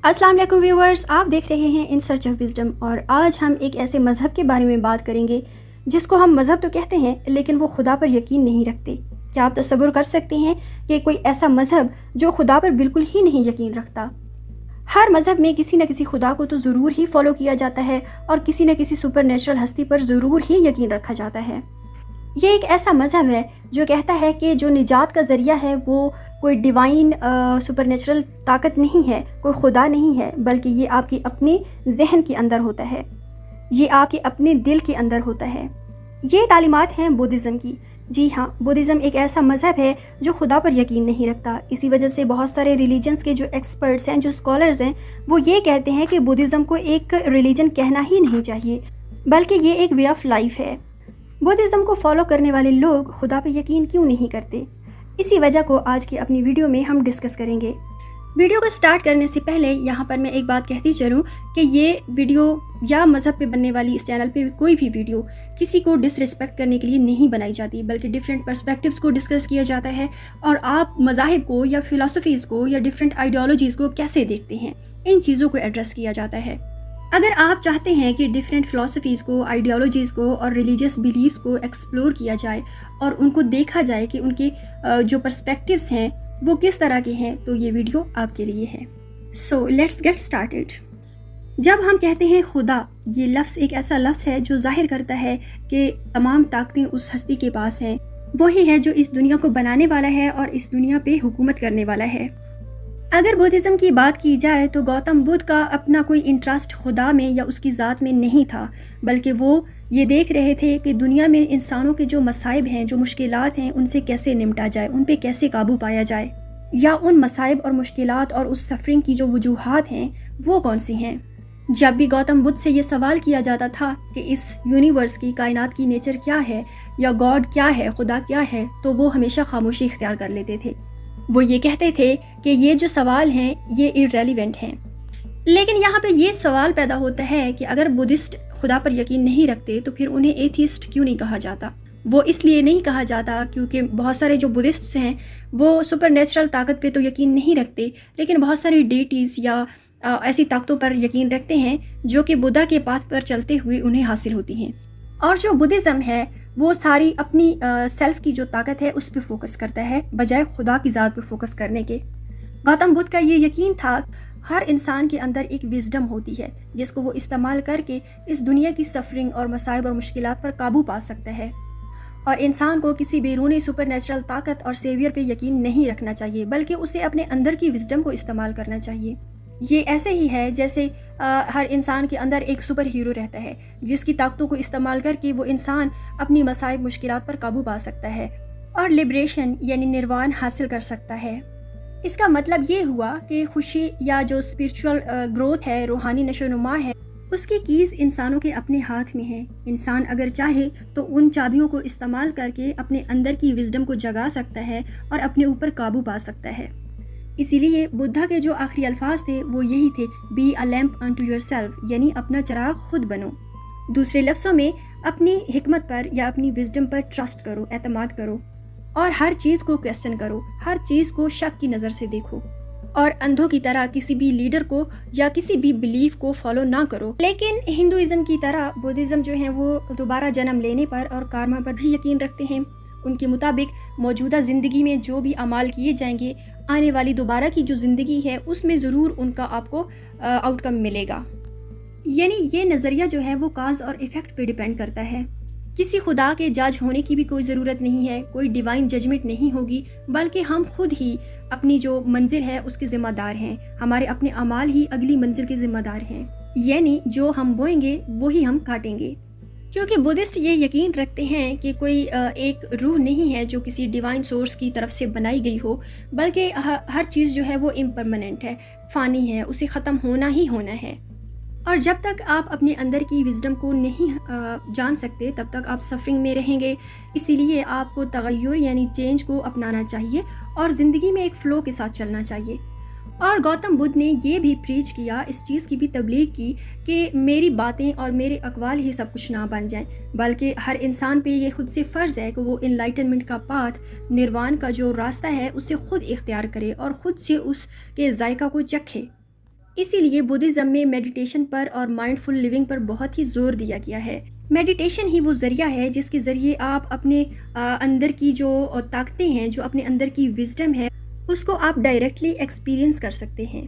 अस्सलाम वालेकुम व्यूवर्स, आप देख रहे हैं इन सर्च ऑफ विजडम। और आज हम एक ऐसे मज़हब के बारे में बात करेंगे जिसको हम मज़हब तो कहते हैं लेकिन वो खुदा पर यकीन नहीं रखते। क्या आप तसव्वुर कर सकते हैं कि कोई ऐसा मज़हब जो खुदा पर बिल्कुल ही नहीं यकीन रखता? हर मज़हब में किसी न किसी खुदा को तो ज़रूर ही फॉलो किया जाता है और किसी न किसी सुपर नेचुरल हस्ती पर ज़रूर ही यकीन रखा जाता है। ये एक ऐसा मज़हब है जो कहता है कि जो निजात का ज़रिया है वो कोई डिवाइन सुपर नेचुरल ताकत नहीं है, कोई खुदा नहीं है, बल्कि ये आपकी अपने जहन के अंदर होता है, ये आपके अपने दिल के अंदर होता है। ये तालीमात हैं बुद्धिज़्म की। जी हाँ, बुद्धिज़्म एक ऐसा मज़हब है जो खुदा पर यकीन नहीं रखता। इसी वजह से बहुत सारे रिलीजन्स के जो एक्सपर्ट्स हैं, जो स्कॉलर्स हैं, वो ये कहते हैं कि बुद्धिज़्म को एक रिलीजन कहना ही नहीं चाहिए, बल्कि ये एक वे ऑफ लाइफ है। बुद्धिज़्म को फॉलो करने वाले लोग खुदा पर यकीन क्यों नहीं करते, इसी वजह को आज की अपनी वीडियो में हम डिस्कस करेंगे। वीडियो को स्टार्ट करने से पहले यहाँ पर मैं एक बात कहती चलूँ कि ये वीडियो या मज़हब पे बनने वाली इस चैनल पे कोई भी वीडियो किसी को डिसरिस्पेक्ट करने के लिए नहीं बनाई जाती, बल्कि डिफरेंट पर्सपेक्टिव्स को डिस्कस किया जाता है और आप मज़ाहिब को या फ़िलासफ़ीज़ को या डिफरेंट आइडियोलॉजीज़ को कैसे देखते हैं, इन चीज़ों को एड्रेस किया जाता है। अगर आप चाहते हैं कि डिफरेंट फ़िलासफ़ीज़ को, आइडियोलॉजीज़ को और रिलीजियस बिलीव्स को एक्सप्लोर किया जाए और उनको देखा जाए कि उनके जो पर्सपेक्टिव्स हैं वो किस तरह के हैं, तो ये वीडियो आपके लिए है। So let's get started. जब हम कहते हैं खुदा, ये लफ्ज़ एक ऐसा लफ्ज़ है जो ज़ाहिर करता है कि तमाम ताकतें उस हस्ती के पास हैं, वही है जो इस दुनिया को बनाने वाला है और इस दुनिया पे हुकूमत करने वाला है। अगर बुद्धिज़्म की बात की जाए तो गौतम बुद्ध का अपना कोई इंटरेस्ट खुदा में या उसकी ज़ात में नहीं था, बल्कि वो ये देख रहे थे कि दुनिया में इंसानों के जो मसाइब हैं, जो मुश्किलात हैं, उनसे कैसे निपटा जाए, उन पे कैसे काबू पाया जाए, या उन मसाइब और मुश्किलात और उस सफरिंग की जो वजूहात हैं वो कौन सी हैं। जब भी गौतम बुद्ध से ये सवाल किया जाता था कि इस यूनिवर्स की, कायनात की नेचर क्या है, या गॉड क्या है, खुदा क्या है, तो वो हमेशा खामोशी इख्तियार कर लेते थे। वो ये कहते थे कि ये जो सवाल हैं ये इररेलेवेंट हैं। लेकिन यहाँ पे ये सवाल पैदा होता है कि अगर बुद्धिस्ट खुदा पर यकीन नहीं रखते तो फिर उन्हें एथीस्ट क्यों नहीं कहा जाता। वो इसलिए नहीं कहा जाता क्योंकि बहुत सारे जो बुद्धिस्ट्स हैं वो सुपर नेचुरल ताकत पे तो यकीन नहीं रखते, लेकिन बहुत सारी डेटीज़ या ऐसी ताकतों पर यकीन रखते हैं जो कि बुद्धा के पाथ पर चलते हुए उन्हें हासिल होती हैं। और जो बुद्धिज़्म है वो सारी अपनी सेल्फ की जो ताकत है उस पर फोकस करता है, बजाय खुदा की ज़ात पे फोकस करने के। गौतम बुद्ध का ये यकीन था हर इंसान के अंदर एक विजडम होती है जिसको वो इस्तेमाल करके इस दुनिया की सफरिंग और मसाइब और मुश्किलात पर काबू पा सकता है। और इंसान को किसी बैरूनी सुपर नेचुरल ताकत और सेवियर पे यकीन नहीं रखना चाहिए, बल्कि उसे अपने अंदर की विजडम को इस्तेमाल करना चाहिए। ये ऐसे ही है जैसे हर इंसान के अंदर एक सुपर हीरो रहता है जिसकी ताकतों को इस्तेमाल करके वो इंसान अपनी मसाइब मुश्किलात पर काबू पा सकता है और लिबरेशन यानी निर्वाण हासिल कर सकता है। इसका मतलब ये हुआ कि खुशी या जो स्पिरिचुअल ग्रोथ है, रूहानी नशोनुमा है, उसकी कीज़ इंसानों के अपने हाथ में है। इंसान अगर चाहे तो उन चाबियों को इस्तेमाल करके अपने अंदर की विजडम को जगा सकता है और अपने ऊपर काबू पा सकता है। इसीलिए बुद्धा के जो आखिरी अल्फाज थे वो यही थे, be a lamp unto yourself, यानी अपना चिराग खुद बनो। दूसरे लफ्ज़ों में अपनी हिकमत पर या अपनी विजडम पर ट्रस्ट करो, एतमाद करो और हर चीज़ को क्वेश्चन करो, हर चीज़ को शक की नज़र से देखो और अंधों की तरह किसी भी लीडर को या किसी भी बिलीफ को फॉलो ना करो। लेकिन हिंदुइज़्म की तरह बुद्धिज़्म जो है वो दोबारा जन्म लेने पर और कार्मा पर भी यकीन रखते हैं। उनके मुताबिक मौजूदा ज़िंदगी में जो भी अमाल किए जाएंगे, आने वाली दोबारा की जो ज़िंदगी है उसमें ज़रूर उनका आपको आउटकम मिलेगा। यानी ये नज़रिया जो है वो काज और इफ़ेक्ट पे डिपेंड करता है। किसी खुदा के जज होने की भी कोई ज़रूरत नहीं है, कोई डिवाइन जजमेंट नहीं होगी, बल्कि हम खुद ही अपनी जो मंजिल है उसके ज़िम्मेदार हैं। हमारे अपने अमाल ही अगली मंजिल के ज़िम्मेदार हैं, यानी जो हम बोएंगे वही हम काटेंगे। क्योंकि बुद्धिस्ट ये यकीन रखते हैं कि कोई एक रूह नहीं है जो किसी डिवाइन सोर्स की तरफ से बनाई गई हो, बल्कि हर चीज़ जो है वो इम्परमानेंट है, फ़ानी है, उसे ख़त्म होना ही होना है। और जब तक आप अपने अंदर की विजडम को नहीं जान सकते तब तक आप सफरिंग में रहेंगे। इसीलिए आपको तगय्युर यानी चेंज को अपनाना चाहिए और ज़िंदगी में एक फ़्लो के साथ चलना चाहिए। और गौतम बुद्ध ने ये भी प्रीच किया, इस चीज़ की भी तबलीग की कि मेरी बातें और मेरे अक़वाल ही सब कुछ ना बन जाएं, बल्कि हर इंसान पे ये खुद से फ़र्ज़ है कि वो इनलाइटनमेंट का पाथ, निर्वाण का जो रास्ता है उसे खुद इख्तियार करे और ख़ुद से उसके जायका को चखे। اسی لیے بدھزم میں میڈیٹیشن پر اور مائنڈ فل لیونگ پر بہت ہی زور دیا گیا ہے۔ میڈیٹیشن ہی وہ ذریعہ ہے جس کے ذریعے آپ اپنے اندر کی جو طاقتیں ہیں، جو اپنے اندر کی وزڈم ہے، اس کو آپ ڈائریکٹلی ایکسپیرینس کر سکتے ہیں۔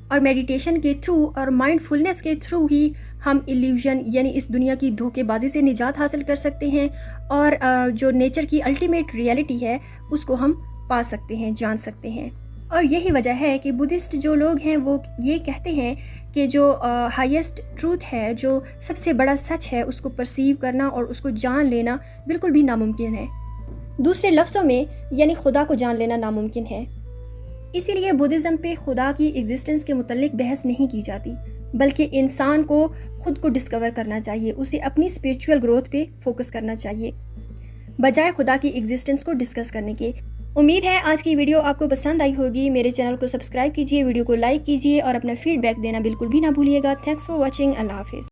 اور میڈیٹیشن کے تھرو اور مائنڈ فلنس کے تھرو ہی ہم ایلیوژن یعنی اس دنیا کی دھوکے بازی سے نجات حاصل کر سکتے ہیں، اور جو نیچر کی الٹیمیٹ ریئلٹی ہے اس کو ہم پا سکتے ہیں، جان سکتے ہیں۔ اور یہی وجہ ہے کہ بدھسٹ جو لوگ ہیں وہ یہ کہتے ہیں کہ جو ہائیسٹ ٹروتھ ہے، جو سب سے بڑا سچ ہے، اس کو پرسیو کرنا اور اس کو جان لینا بالکل بھی ناممکن ہے۔ دوسرے لفظوں میں یعنی خدا کو جان لینا ناممکن ہے۔ اسی لیے بدھزم پہ خدا کی ایگزسٹنس کے متعلق بحث نہیں کی جاتی، بلکہ انسان کو خود کو ڈسکور کرنا چاہیے، اسے اپنی اسپریچول گروتھ پہ فوکس کرنا چاہیے بجائے خدا کی ایگزسٹنس کو ڈسکس کرنے کے۔ امید ہے آج کی ویڈیو آپ کو پسند آئی ہوگی۔ میرے چینل کو سبسکرائب کیجیے، ویڈیو کو لائک کیجیے اور اپنا فیڈ بیک دینا بالکل بھی نہ بھولیے گا۔ Thanks for watching. اللہ حافظ۔